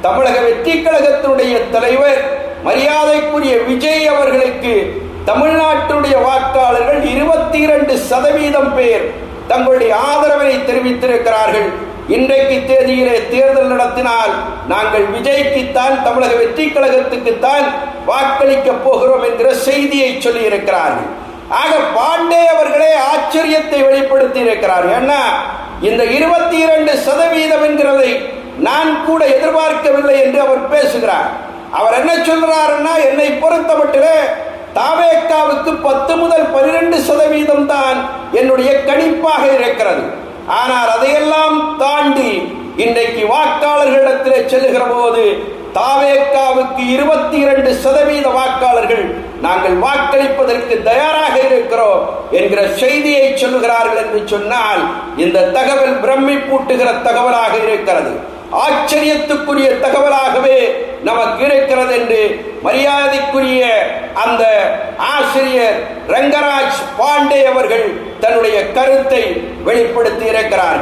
தமிழக வெற்றி கழகத்தினுடைய தலைவர் மரியாதைக்குரிய விஜய் அவர்களுக்கு தமிழ்நாட்டுடைய வாக்காளர்கள் 22% பேர் தங்களுடைய ஆதரவை தெரிவித்திருக்கிறார்கள். இன்றைக்கு தேதியிலே தேர்தல் நடத்தினால் நாங்கள் விஜய்க்குத்தான், தமிழக வெற்றி கழகத்துக்குத்தான் வாக்களிக்க போகிறோம் என்கிற செய்தியை சொல்லி இருக்கிறார்கள். ஆக பாண்டே அவர்களே ஆச்சரியத்தை வெளிப்படுத்தி இருக்கிறார்கள். ஏன்னா இந்த 22% என்கிறதை நான் கூட எதிர்பார்க்கவில்லை என்று அவர் பேசுகிறார். அவர் என்ன சொல்றாருன்னா, என்னை பொறுத்தமட்டிலே தாவேக்காவுக்கு 10 முதல் 12% தான் என்னுடைய கணிப்பாக இருக்கிறது. ஆனால் அதையெல்லாம் தாண்டி இன்றைக்கு வாக்காளர்களிடத்தில் செல்லுகிற போது தாவேக்காவுக்கு 22% வாக்காளர்கள் நாங்கள் வாக்களிப்பதற்கு தயாராக இருக்கிறோம் என்கிற செய்தியை சொல்லுகிறார்கள் என்று சொன்னால் இந்த தகவல் பிரமிப்பூட்டுகிற தகவலாக இருக்கிறது, ஆச்சரியத்துக்குரிய தகவலாகவே நமக்கு இருக்கிறது என்று மரியாதைக்குரிய அந்த ஆசிரியர் ரங்கராஜ் பாண்டே அவர்கள் தன்னுடைய கருத்தை வெளிப்படுத்தி இருக்கிறார்கள்.